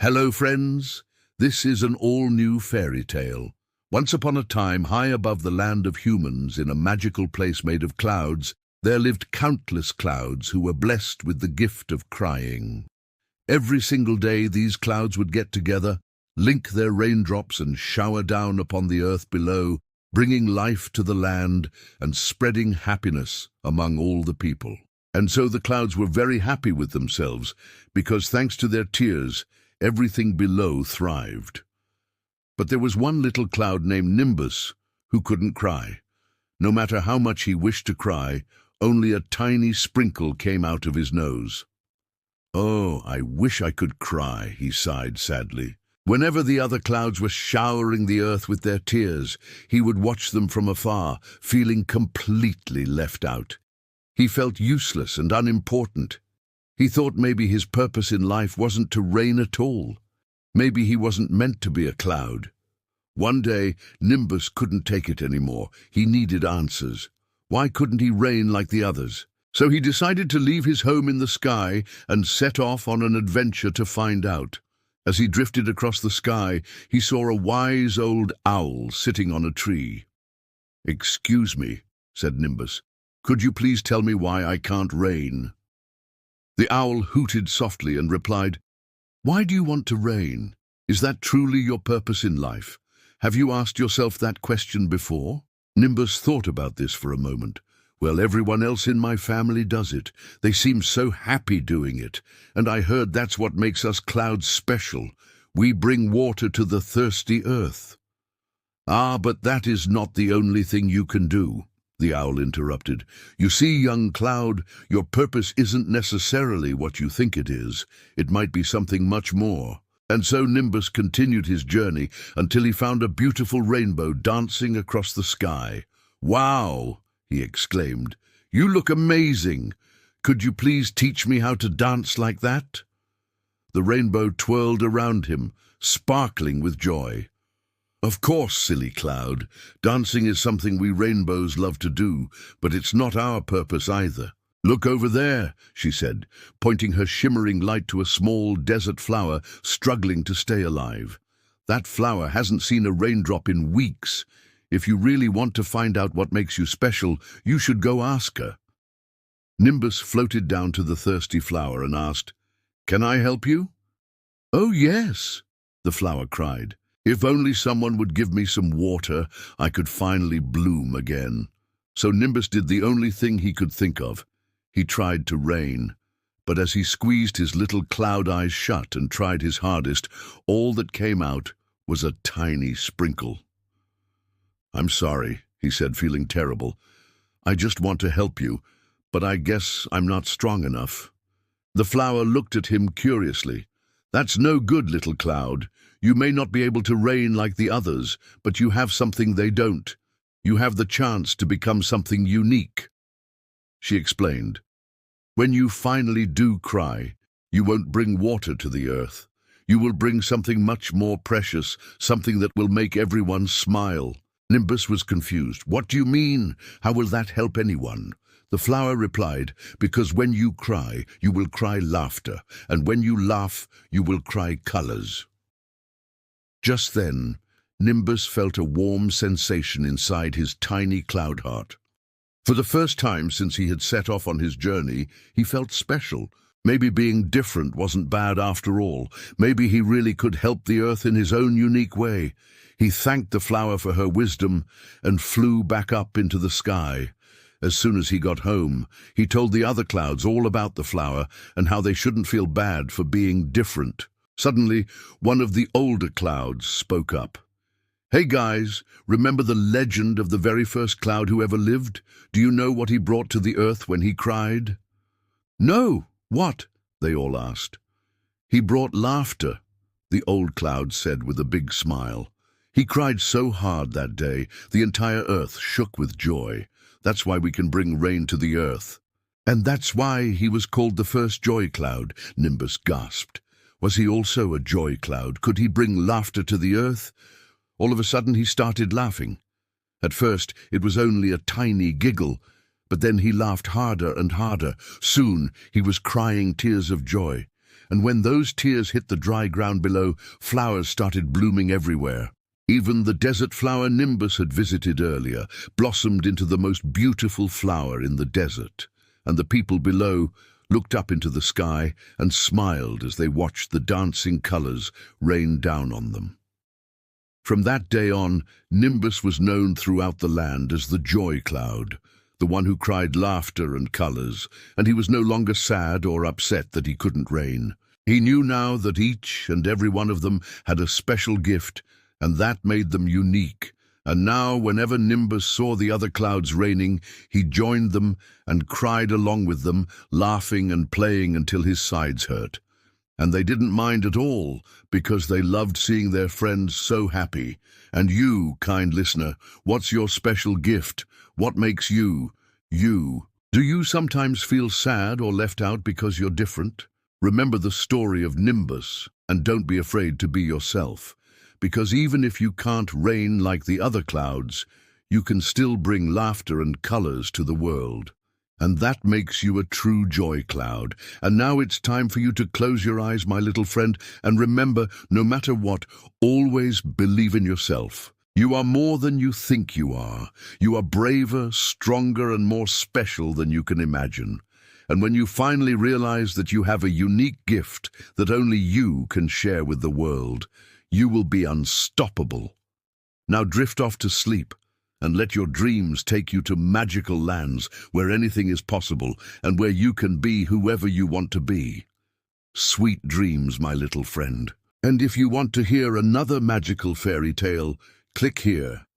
Hello, friends. This is an all-new fairy tale. Once upon a time, high above the land of humans, in a magical place made of clouds, there lived countless clouds who were blessed with the gift of crying. Every single day, these clouds would get together, link their raindrops and shower down upon the earth below, bringing life to the land and spreading happiness among all the people. And so the clouds were very happy with themselves, because thanks to their tears, everything below thrived. But there was one little cloud named Nimbus who couldn't cry. No matter how much he wished to cry, only a tiny sprinkle came out of his nose. "Oh, I wish I could cry," he sighed sadly. Whenever the other clouds were showering the earth with their tears, he would watch them from afar, feeling completely left out. He felt useless and unimportant. He thought maybe his purpose in life wasn't to rain at all. Maybe he wasn't meant to be a cloud. One day, Nimbus couldn't take it anymore. He needed answers. Why couldn't he rain like the others? So he decided to leave his home in the sky and set off on an adventure to find out. As he drifted across the sky, he saw a wise old owl sitting on a tree. "Excuse me," said Nimbus. "Could you please tell me why I can't rain?" The owl hooted softly and replied, "Why do you want to rain? Is that truly your purpose in life? Have you asked yourself that question before?" Nimbus thought about this for a moment. "Well, everyone else in my family does it. They seem so happy doing it. And I heard that's what makes us clouds special. We bring water to the thirsty earth." "Ah, but that is not the only thing you can do," the owl interrupted. "You see, young cloud, your purpose isn't necessarily what you think it is. It might be something much more." And so Nimbus continued his journey until he found a beautiful rainbow dancing across the sky. "Wow!" he exclaimed. "You look amazing. Could you please teach me how to dance like that?" The rainbow twirled around him, sparkling with joy. "Of course, silly cloud. Dancing is something we rainbows love to do, but it's not our purpose either. Look over there," she said, pointing her shimmering light to a small desert flower struggling to stay alive. "That flower hasn't seen a raindrop in weeks. If you really want to find out what makes you special, you should go ask her." Nimbus floated down to the thirsty flower and asked, "Can I help you?" "Oh, yes," the flower cried. "If only someone would give me some water, I could finally bloom again." So Nimbus did the only thing he could think of. He tried to rain. But as he squeezed his little cloud eyes shut and tried his hardest, all that came out was a tiny sprinkle. "I'm sorry," he said, feeling terrible. "I just want to help you, but I guess I'm not strong enough." The flower looked at him curiously. "That's no good, little cloud. You may not be able to rain like the others, but you have something they don't. You have the chance to become something unique." She explained, "When you finally do cry, you won't bring water to the earth. You will bring something much more precious, something that will make everyone smile." Nimbus was confused. "What do you mean? How will that help anyone?" The flower replied, "Because when you cry, you will cry laughter, and when you laugh, you will cry colors." Just then, Nimbus felt a warm sensation inside his tiny cloud heart. For the first time since he had set off on his journey, he felt special. Maybe being different wasn't bad after all. Maybe he really could help the earth in his own unique way. He thanked the flower for her wisdom and flew back up into the sky. As soon as he got home, he told the other clouds all about the flower and how they shouldn't feel bad for being different. Suddenly, one of the older clouds spoke up. "Hey guys, remember the legend of the very first cloud who ever lived? Do you know what he brought to the earth when he cried?" "No, what?" they all asked. "He brought laughter," the old cloud said with a big smile. "He cried so hard that day, the entire earth shook with joy. That's why we can bring rain to the earth." "And that's why he was called the first joy cloud," Nimbus gasped. Was he also a joy cloud? Could he bring laughter to the earth? All of a sudden he started laughing. At first it was only a tiny giggle, but then he laughed harder and harder. Soon he was crying tears of joy. And when those tears hit the dry ground below, flowers started blooming everywhere. Even the desert flower Nimbus had visited earlier blossomed into the most beautiful flower in the desert, and the people below looked up into the sky and smiled as they watched the dancing colors rain down on them. From that day on, Nimbus was known throughout the land as the Joy Cloud, the one who cried laughter and colors, and he was no longer sad or upset that he couldn't rain. He knew now that each and every one of them had a special gift, and that made them unique. And now, whenever Nimbus saw the other clouds raining, he joined them and cried along with them, laughing and playing until his sides hurt. And they didn't mind at all, because they loved seeing their friends so happy. And you, kind listener, what's your special gift? What makes you, you? Do you sometimes feel sad or left out because you're different? Remember the story of Nimbus, and don't be afraid to be yourself. Because even if you can't rain like the other clouds, you can still bring laughter and colors to the world. And that makes you a true joy cloud. And now it's time for you to close your eyes, my little friend, and remember, no matter what, always believe in yourself. You are more than you think you are. You are braver, stronger, and more special than you can imagine. And when you finally realize that you have a unique gift that only you can share with the world, you will be unstoppable. Now drift off to sleep and let your dreams take you to magical lands where anything is possible and where you can be whoever you want to be. Sweet dreams, my little friend. And if you want to hear another magical fairy tale, click here.